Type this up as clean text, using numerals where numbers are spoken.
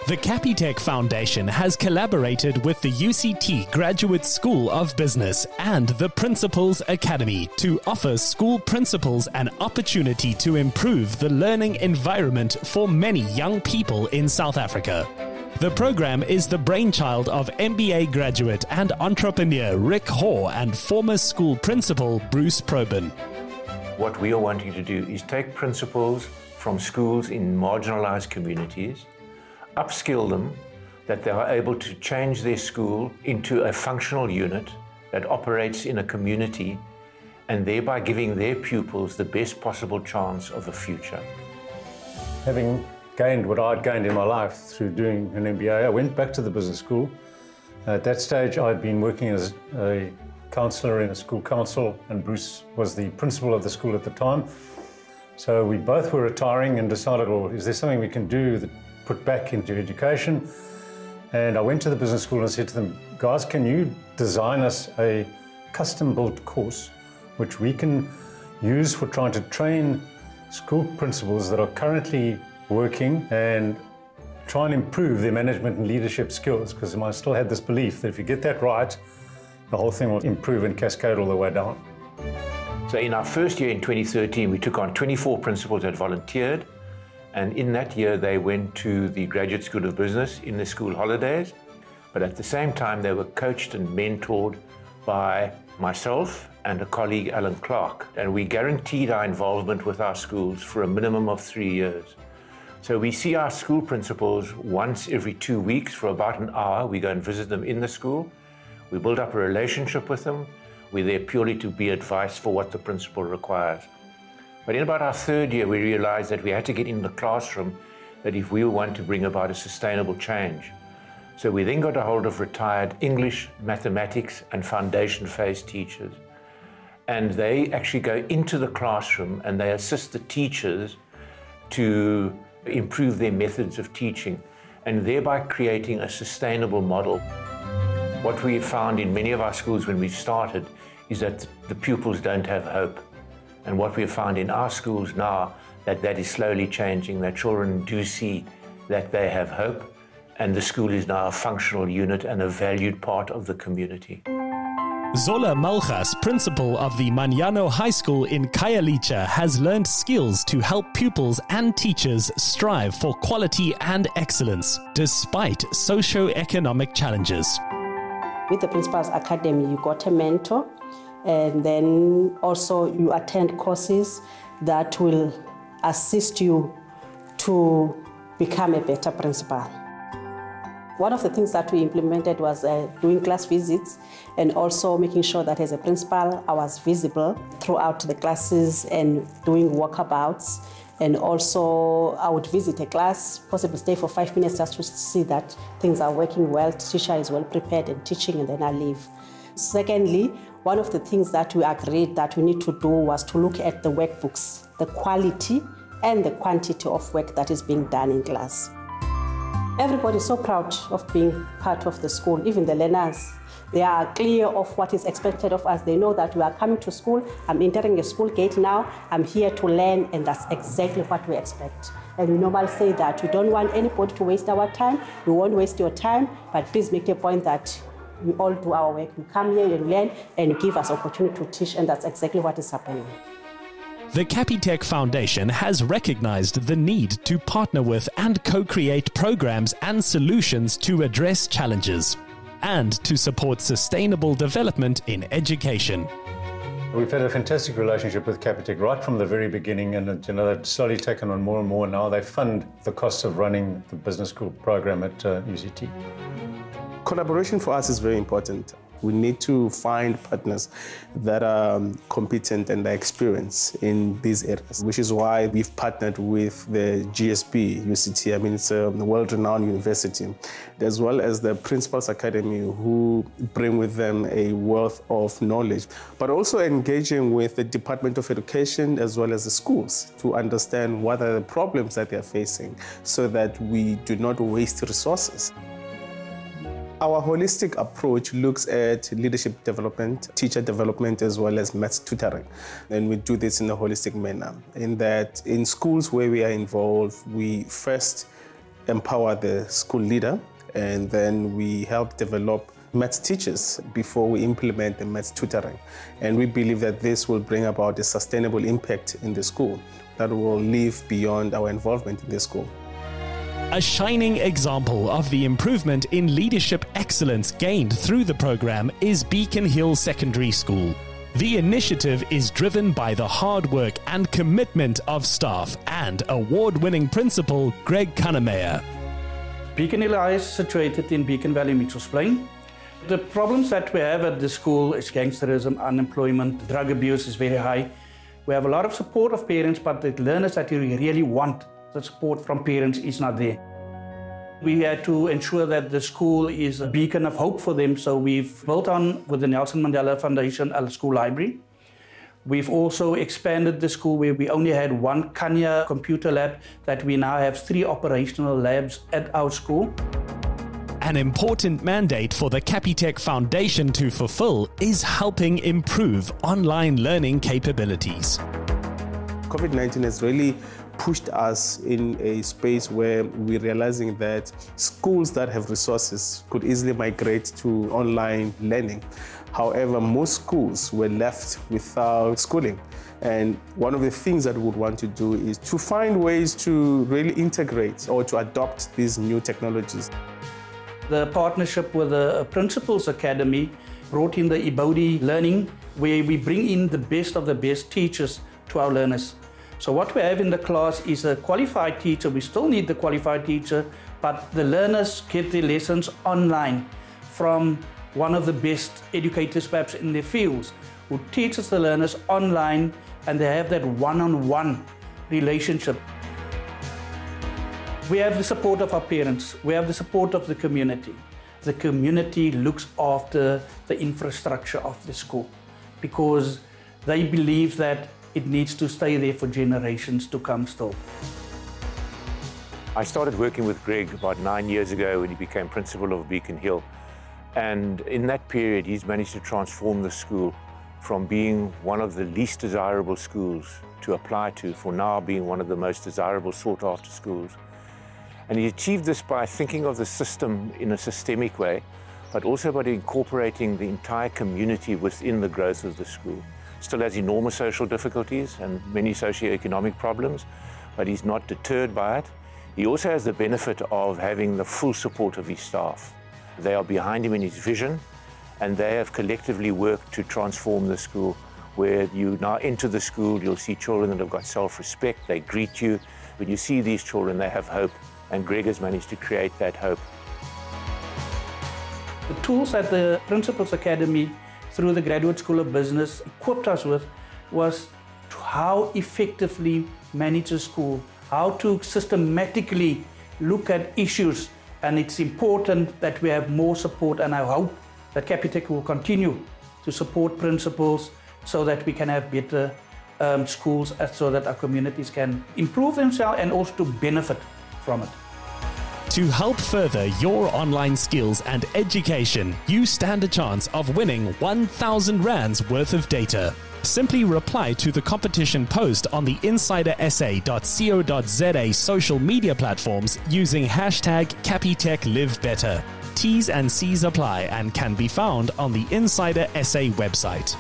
The Capitec Foundation has collaborated with the UCT Graduate School of Business and the Principals Academy to offer school principals an opportunity to improve the learning environment for many young people in South Africa. The program is the brainchild of MBA graduate and entrepreneur Rick Hoare and former school principal Bruce Probyn. What we are wanting to do is take principals from schools in marginalized communities, upskill them, that they are able to change their school into a functional unit that operates in a community and thereby giving their pupils the best possible chance of a future. Having gained what I'd gained in my life through doing an MBA, I went back to the business school. At that stage, I'd been working as a counsellor in a school council, and Bruce was the principal of the school at the time. So we both were retiring and decided, well, is there something we can do that put back into education? And I went to the business school and said to them, guys, can you design us a custom-built course which we can use for trying to train school principals that are currently working and try and improve their management and leadership skills? Because I still had this belief that if you get that right, the whole thing will improve and cascade all the way down. So in our first year in 2013, we took on 24 principals that volunteered. And in that year, they went to the Graduate School of Business in the school holidays. But at the same time, they were coached and mentored by myself and a colleague, Alan Clark. And we guaranteed our involvement with our schools for a minimum of 3 years. So we see our school principals once every 2 weeks for about an hour. We go and visit them in the school. We build up a relationship with them. We're there purely to be advice for what the principal requires. But in about our third year, we realized that we had to get in the classroom, that if we want to bring about a sustainable change. So we then got a hold of retired English, mathematics, and foundation phase teachers. And they actually go into the classroom and they assist the teachers to improve their methods of teaching and thereby creating a sustainable model. What we found in many of our schools when we started is that the pupils don't have hope. And what we've found in our schools now, that is slowly changing, that children do see that they have hope, and the school is now a functional unit and a valued part of the community. Zola Malhas, principal of the Manjano High School in Khayelitsha, has learned skills to help pupils and teachers strive for quality and excellence, despite socio-economic challenges. With the Principals Academy, you got a mentor, and then also you attend courses that will assist you to become a better principal. One of the things that we implemented was doing class visits and also making sure that as a principal I was visible throughout the classes and doing walkabouts. And also I would visit a class, possibly stay for 5 minutes just to see that things are working well, the teacher is well prepared and teaching, and then I leave. Secondly, one of the things that we agreed that we need to do was to look at the workbooks, the quality and the quantity of work that is being done in class. Everybody is so proud of being part of the school, even the learners. They are clear of what is expected of us. They know that we are coming to school, I'm entering the school gate now, I'm here to learn, and that's exactly what we expect. And we normally say that we don't want anybody to waste our time, we won't waste your time, but please make a point that we all do our work. We come here and learn and give us opportunity to teach, and that's exactly what is happening. The Capitec Foundation has recognized the need to partner with and co-create programs and solutions to address challenges and to support sustainable development in education. We've had a fantastic relationship with Capitec right from the very beginning, and they've slowly taken on more and more now. They fund the costs of running the business school program at UCT. Collaboration for us is very important. We need to find partners that are competent and are experienced in these areas, which is why we've partnered with the GSB, UCT. I mean, it's a world-renowned university, as well as the Principals Academy, who bring with them a wealth of knowledge, but also engaging with the Department of Education as well as the schools to understand what are the problems that they're facing so that we do not waste resources. Our holistic approach looks at leadership development, teacher development, as well as maths tutoring. And we do this in a holistic manner, in that in schools where we are involved, we first empower the school leader, and then we help develop maths teachers before we implement the maths tutoring. And we believe that this will bring about a sustainable impact in the school that will live beyond our involvement in the school. A shining example of the improvement in leadership excellence gained through the program is Beacon Hill Secondary School. The initiative is driven by the hard work and commitment of staff and award-winning principal Greg Kannemeyer. Beacon Hill is situated in Beacon Valley, Mitchells Plain. The problems that we have at the school is gangsterism, unemployment, drug abuse is very high. We have a lot of support of parents, but the learners that you really want the support from parents is not there. We had to ensure that the school is a beacon of hope for them, so we've built on with the Nelson Mandela Foundation a school library. We've also expanded the school where we only had one Kanya computer lab, that we now have 3 operational labs at our school. An important mandate for the Capitec Foundation to fulfill is helping improve online learning capabilities. COVID-19 has really pushed us in a space where we're realizing that schools that have resources could easily migrate to online learning. However, most schools were left without schooling. And one of the things that we would want to do is to find ways to really integrate or to adopt these new technologies. The partnership with the Principals Academy brought in the Ibodi learning, where we bring in the best of the best teachers to our learners. So what we have in the class is a qualified teacher. We still need the qualified teacher, but the learners get their lessons online from one of the best educators perhaps in their fields, who teaches the learners online, and they have that one-on-one relationship. We have the support of our parents. We have the support of the community. The community looks after the infrastructure of the school because they believe that it needs to stay there for generations to come still. I started working with Greg about 9 years ago when he became principal of Beacon Hill. And in that period, he's managed to transform the school from being one of the least desirable schools to apply to, for now being one of the most desirable sought-after schools. And he achieved this by thinking of the system in a systemic way, but also by incorporating the entire community within the growth of the school. Still has enormous social difficulties and many socioeconomic problems, but he's not deterred by it. He also has the benefit of having the full support of his staff. They are behind him in his vision, and they have collectively worked to transform the school, where you now enter the school, you'll see children that have got self-respect, they greet you. When you see these children, they have hope, and Greg has managed to create that hope. The tools that the Principals Academy through the Graduate School of Business equipped us with was how effectively manage a school, how to systematically look at issues, and it's important that we have more support, and I hope that Capitec will continue to support principals so that we can have better schools, so that our communities can improve themselves and also to benefit from it. To help further your online skills and education, you stand a chance of winning 1,000 Rands worth of data. Simply reply to the competition post on the insidersa.co.za social media platforms using hashtag #CapitecLiveBetter. T's and C's apply and can be found on the Insider SA website.